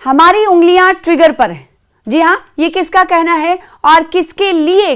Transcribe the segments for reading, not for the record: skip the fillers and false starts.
हमारी उंगलियां ट्रिगर पर हैं। जी हाँ, ये किसका कहना है और किसके लिए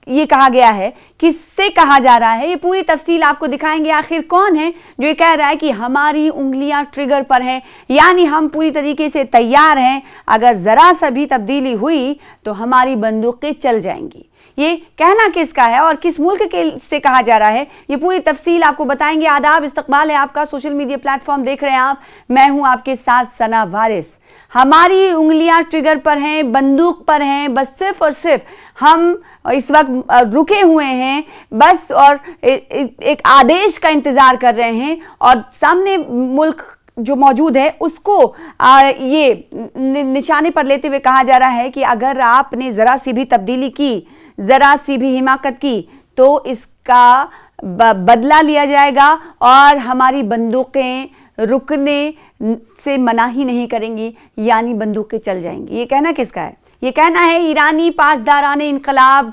ये कहा गया है, किससे कहा जा रहा है, ये पूरी तफसील आपको दिखाएंगे। आखिर कौन है जो ये कह रहा है कि हमारी उंगलियां ट्रिगर पर हैं, यानी हम पूरी तरीके से तैयार हैं, अगर जरा सा भी तब्दीली हुई तो हमारी बंदूकें चल जाएंगी। ये कहना किसका है और किस मुल्क के से कहा जा रहा है, ये पूरी तफसील आपको बताएंगे। आदाब, इस्तकबाल है आपका, सोशल मीडिया प्लेटफॉर्म देख रहे हैं आप, मैं हूं आपके साथ सना वारिस। हमारी उंगलियां ट्रिगर पर हैं, बंदूक पर हैं, बस सिर्फ और सिर्फ हम इस वक्त रुके हुए हैं बस और एक आदेश का इंतजार कर रहे हैं, और सामने मुल्क जो मौजूद है उसको ये निशाने पर लेते हुए कहा जा रहा है कि अगर आपने जरा सी भी तब्दीली की, जरा सी भी हिमाकत की, तो इसका बदला लिया जाएगा और हमारी बंदूकें रुकने से मना ही नहीं करेंगी, यानी बंदूकें चल जाएंगी। ये कहना किसका है? ये कहना है ईरानी पासदाराने इनकलाब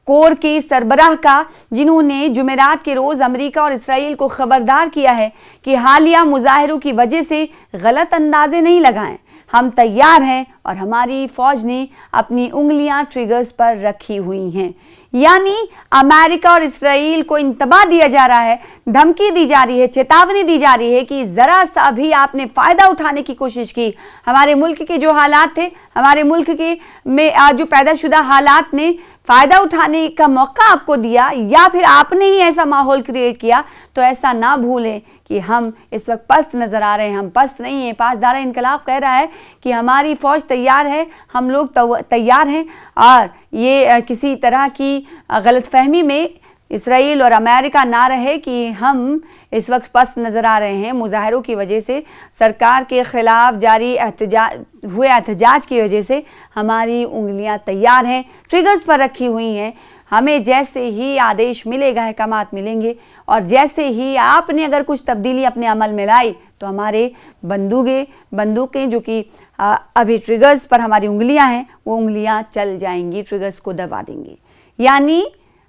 कोर के सरबराह का, जिन्होंने जुमेरात के रोज अमेरिका और इसराइल को खबरदार किया है कि हालिया मुजाहिरों की वजह से गलत अंदाजे नहीं लगाएं। हम तैयार हैं और हमारी फौज ने अपनी उंगलियां ट्रिगर्स पर रखी हुई हैं। यानी अमेरिका और इसराइल को इंतबाह दिया जा रहा है, धमकी दी जा रही है, चेतावनी दी जा रही है कि जरा सा भी आपने फायदा उठाने की कोशिश की, हमारे मुल्क के जो हालात थे, हमारे मुल्क के में जो पैदाशुदा हालात ने फायदा उठाने का मौका आपको दिया, या फिर आपने ही ऐसा माहौल क्रिएट किया, तो ऐसा ना भूलें कि हम इस वक्त पस्त नजर आ रहे हैं। हम पस्त नहीं हैं। पासदार इनकलाब कह रहा है कि हमारी फौज तैयार है, हम लोग तैयार हैं, और ये किसी तरह की गलतफहमी में इसराइल और अमेरिका ना रहे कि हम इस वक्त पस्त नजर आ रहे हैं मुजाहिरों की वजह से, सरकार के खिलाफ जारी एहतजाज की वजह से हमारी उंगलियां तैयार हैं, ट्रिगर्स पर रखी हुई हैं। हमें जैसे ही आदेश मिलेगा, अहकामात मिलेंगे, और जैसे ही आपने अगर कुछ तब्दीली अपने अमल में लाई, तो हमारे बंदूकें जो कि अभी ट्रिगर्स पर हमारी उंगलियां हैं, वो उंगलियां चल जाएंगी, ट्रिगर्स को दबा देंगी, यानी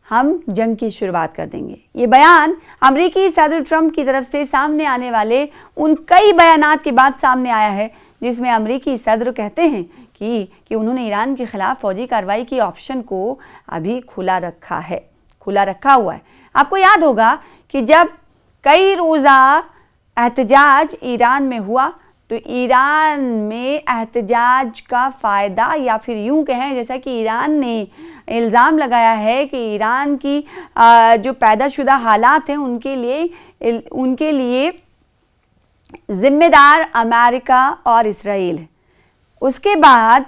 हम जंग की शुरुआत कर देंगे। ये बयान अमेरिकी सदर ट्रंप की तरफ से सामने आने वाले उन कई बयानात के बाद सामने आया है, जिसमें अमेरिकी सदर कहते हैं कि उन्होंने ईरान के खिलाफ फौजी कार्रवाई की ऑप्शन को अभी खुला रखा हुआ है। आपको याद होगा कि जब कई रोज़ा एहतजाज ईरान में हुआ, तो ईरान में एहतजाज का फ़ायदा, या फिर यूं कहें जैसा कि ईरान ने इल्ज़ाम लगाया है कि ईरान की जो पैदाशुदा हालात हैं उनके लिए जिम्मेदार अमेरिका और इसराइल है। उसके बाद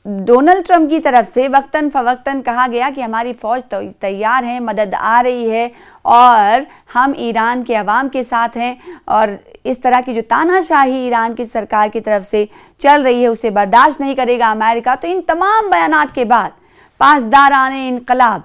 डोनाल्ड ट्रंप की तरफ से वक्तन फ़वक्तन कहा गया कि हमारी फ़ौज तैयार है, मदद आ रही है और हम ईरान के अवाम के साथ हैं, और इस तरह की जो तानाशाही ईरान की सरकार की तरफ से चल रही है उसे बर्दाश्त नहीं करेगा अमेरिका। तो इन तमाम बयानात के बाद पासदाराने इनकलाब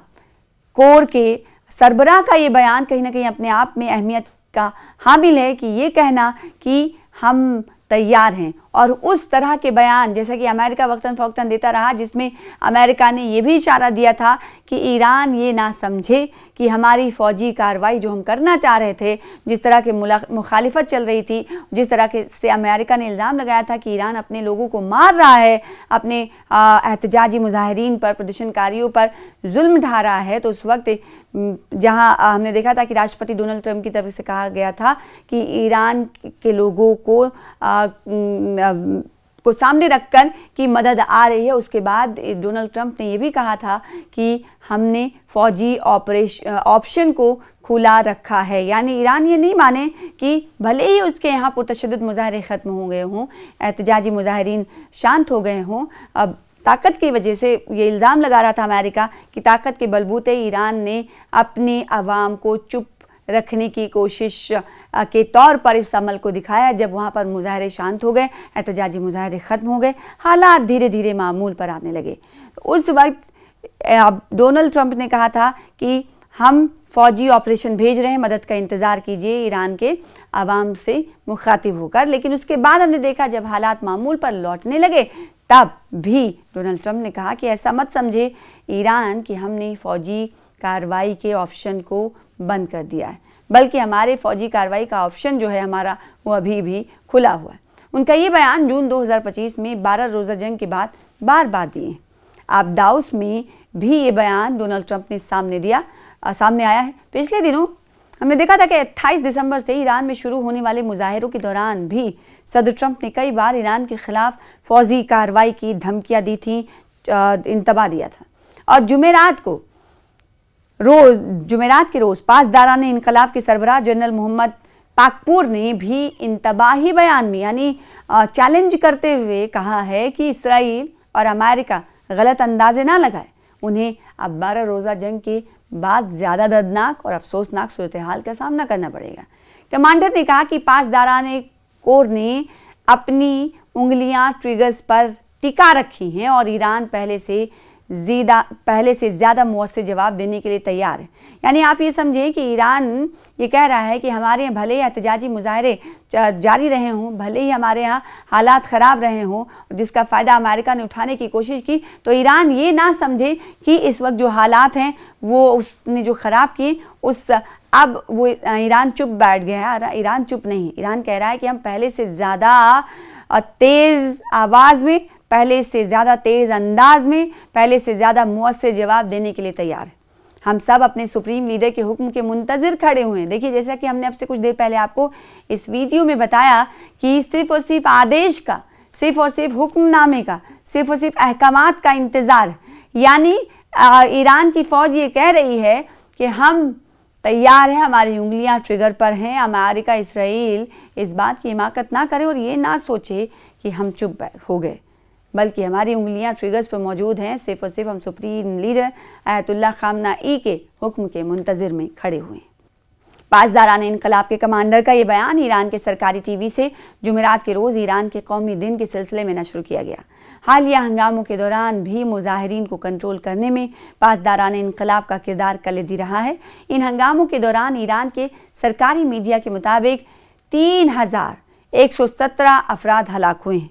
कोर के सरबराह का ये बयान कहीं ना कहीं अपने आप में अहमियत का हामिल है, कि ये कहना कि हम तैयार हैं। और उस तरह के बयान जैसा कि अमेरिका वक्तन फ़वक्तन देता रहा, जिसमें अमेरिका ने यह भी इशारा दिया था कि ईरान ये ना समझे कि हमारी फ़ौजी कार्रवाई जो हम करना चाह रहे थे, जिस तरह की मुखालिफत चल रही थी, जिस तरह के से अमेरिका ने इल्ज़ाम लगाया था कि ईरान अपने लोगों को मार रहा है, अपने एहतजाजी मुजाहिरीन पर, प्रदर्शनकारियों पर जुल्म ढा रहा है, तो उस वक्त जहां हमने देखा था कि राष्ट्रपति डोनाल्ड ट्रंप की तरफ से कहा गया था कि ईरान के लोगों को सामने रखकर कि मदद आ रही है, उसके बाद डोनाल्ड ट्रंप ने यह भी कहा था कि हमने फौजी ऑप्शन को खुला रखा है। यानी ईरान ये नहीं माने कि भले ही उसके यहाँ पुरतशद्दुद मुजाहरे ख़त्म हो गए हों, एहतजाजी मुजाहिरीन शांत हो गए हों, अब ताकत की वजह से ये इल्ज़ाम लगा रहा था अमेरिका कि ताकत के बलबूते ईरान ने अपनी आवाम को चुप रखने की कोशिश के तौर पर इस अमल को दिखाया। जब वहाँ पर मुजाहरे शांत हो गए, एहतजाजी मुजाहरे ख़त्म हो गए, हालात धीरे धीरे मामूल पर आने लगे, उस वक्त डोनाल्ड ट्रंप ने कहा था कि हम फ़ौजी ऑपरेशन भेज रहे हैं, मदद का इंतज़ार कीजिए ईरान के आवाम से मुखातिब होकर। लेकिन उसके बाद हमने देखा जब हालात मामूल पर लौटने लगे, तब भी डोनाल्ड ट्रंप ने कहा कि ऐसा मत समझे ईरान कि हमने फ़ौजी कार्रवाई के ऑप्शन को बंद कर दिया है, बल्कि हमारे फ़ौजी कार्रवाई का ऑप्शन जो है हमारा, वो अभी भी खुला हुआ है। उनका ये बयान जून 2025 में 12 रोज़ा जंग के बाद बार बार दिए। आप दाउस में भी ये बयान डोनाल्ड ट्रंप ने सामने आया है। पिछले दिनों हमने देखा था कि 28 दिसंबर से ईरान में शुरू होने वाले मुजाहिरों के दौरान भी सदर ट्रंप ने कई बार ईरान के खिलाफ फौजी कार्रवाई की धमकियां दी थी, इंतबा दिया था। और जुमेरात के रोज़ पासदाराने इनकलाब के सरबराह जनरल मोहम्मद पाकपुर ने भी इंतबाही बयान में यानी चैलेंज करते हुए कहा है कि इसराइल और अमेरिका गलत अंदाजे ना लगाए, उन्हें अब 12 रोज़ा जंग के बाद ज़्यादा दर्दनाक और अफसोसनाक सूरत हाल का सामना करना पड़ेगा। कमांडर ने कहा कि पासदाराने कोर ने अपनी उंगलियां ट्रिगर्स पर टिका रखी हैं और ईरान पहले से ज़्यादा मुअस्सर जवाब देने के लिए तैयार है। यानी आप ये समझें कि ईरान ये कह रहा है कि हमारे यहाँ भले ही एहतजाजी मुजाहरे जारी रहे हों, भले ही हमारे यहाँ हालात ख़राब रहे हों, जिसका फ़ायदा अमेरिका ने उठाने की कोशिश की, तो ईरान ये ना समझे कि इस वक्त जो हालात हैं वो उसने जो ख़राब किए अब वो ईरान चुप बैठ गया है। ईरान चुप नहीं, ईरान कह रहा है कि हम पहले से ज़्यादा तेज़ आवाज़ में, पहले से ज़्यादा तेज़ अंदाज में, पहले से ज़्यादा मुअस्सर जवाब देने के लिए तैयार है। हम सब अपने सुप्रीम लीडर के हुक्म के मुंतज़िर खड़े हुए हैं। देखिए, जैसा कि हमने अब से कुछ देर पहले आपको इस वीडियो में बताया कि सिर्फ और सिर्फ आदेश का, सिर्फ और सिर्फ हुक्मनामे का, सिर्फ और सिर्फ अहकामात का इंतज़ार। यानी ईरान की फ़ौज ये कह रही है कि हम तैयार हैं, हमारी उंगलियां ट्रिगर पर हैं। अमेरिका, इसराइल इस बात की हिमाकत ना करे और ये ना सोचे कि हम चुप हो गए, बल्कि हमारी उंगलियां ट्रिगर्स पर मौजूद हैं। सिर्फ और सिर्फ हम सुप्रीम लीडर आयतुल्लाह खामनाई के हुक्म के मुंतज़िर में खड़े हुए हैं। पासदाराने इनकलाब के कमांडर का ये बयान ईरान के सरकारी टीवी से जुमेरात के रोज़ ईरान के कौमी दिन के सिलसिले में नशर किया गया। हालिया हंगामों के दौरान भी मुजाहिरीन को कंट्रोल करने में पासदाराने इनकलाब का किरदार कलीदी रहा है। इन हंगामों के दौरान ईरान के सरकारी मीडिया के मुताबिक 3117 अफराद हलाक हुए हैं,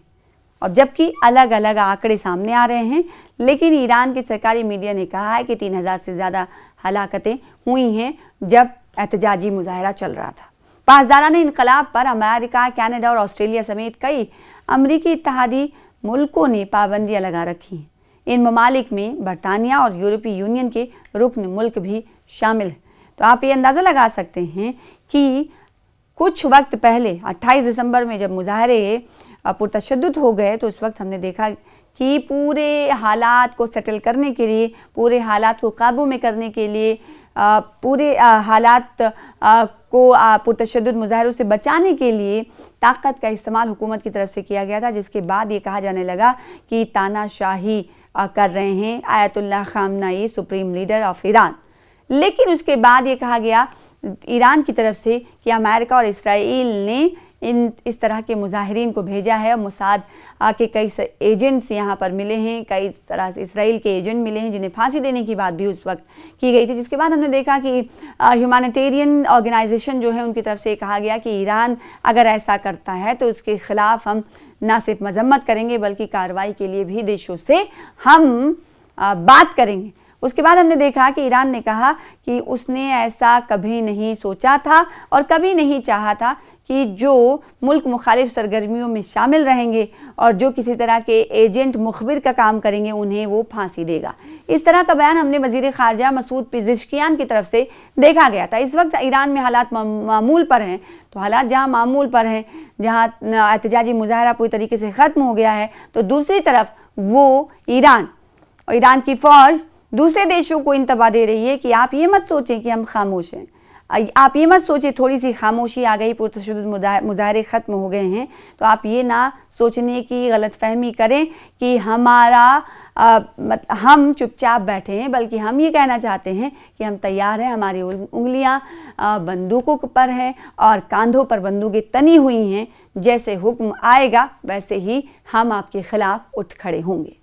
और जबकि अलग अलग आंकड़े सामने आ रहे हैं, लेकिन ईरान के सरकारी मीडिया ने कहा है कि 3000 से ज़्यादा हलाकतें हुई हैं जब एहतजाजी मुजाहरा चल रहा था। पासदाराने इनकलाब पर अमेरिका, कनाडा और ऑस्ट्रेलिया समेत कई अमरीकी इत्तेहादी मुल्कों ने पाबंदियां लगा रखी हैं। इन ममालिक में बरतानिया और यूरोपीय यूनियन के रुकन मुल्क भी शामिल हैं। तो आप ये अंदाज़ा लगा सकते हैं कि कुछ वक्त पहले 28 दिसंबर में जब मुजाहरे पुरतशद्दुद हो गए, तो उस वक्त हमने देखा कि पूरे हालात को सेटल करने के लिए, पूरे हालात को काबू में करने के लिए, पूरे हालात को पुरतशद्दुद मुजाहरों से बचाने के लिए ताकत का इस्तेमाल हुकूमत की तरफ से किया गया था, जिसके बाद ये कहा जाने लगा कि तानाशाही कर रहे हैं Ayatollah खामनाई, supreme leader of Iran. लेकिन उसके बाद ये कहा गया ईरान की तरफ से कि अमेरिका और इसराइल ने इस तरह के मुजाहिरीन को भेजा है। मोसाद के कई एजेंट्स यहाँ पर मिले हैं, कई तरह से इसराइल के एजेंट मिले हैं जिन्हें फांसी देने की बात भी उस वक्त की गई थी, जिसके बाद हमने देखा कि ह्यूमैनिटेरियन ऑर्गेनाइजेशन जो है उनकी तरफ से कहा गया कि ईरान अगर ऐसा करता है तो उसके खिलाफ हम ना सिर्फ मजम्मत करेंगे बल्कि कार्रवाई के लिए भी देशों से हम बात करेंगे। उसके बाद हमने देखा कि ईरान ने कहा कि उसने ऐसा कभी नहीं सोचा था और कभी नहीं चाहा था कि जो मुल्क मुखालिफ सरगर्मियों में शामिल रहेंगे और जो किसी तरह के एजेंट मुखबिर का काम करेंगे उन्हें वो फांसी देगा। इस तरह का बयान हमने वज़ीर ख़ारजा मसूद पेज़ेश्कियान की तरफ से देखा गया था। इस वक्त ईरान में हालात मामूल पर हैं, तो हालात जहाँ मामूल पर हैं, जहाँ एहतजाजी मुजाहरा पूरी तरीके से ख़त्म हो गया है, तो दूसरी तरफ वो ईरान और ईरान की फ़ौज दूसरे देशों को इंतबा दे रही है कि आप ये मत सोचें कि हम खामोश हैं, आप ये मत सोचें थोड़ी सी खामोशी आ गई, पुरतशद्दुद मुजाहरे ख़त्म हो गए हैं, तो आप ये ना सोचने की गलतफहमी करें कि हम चुपचाप बैठे हैं, बल्कि हम ये कहना चाहते हैं कि हम तैयार हैं, हमारी उंगलियां बंदूकों पर हैं और कांधों पर बंदूकें तनी हुई हैं। जैसे हुक्म आएगा वैसे ही हम आपके खिलाफ उठ खड़े होंगे।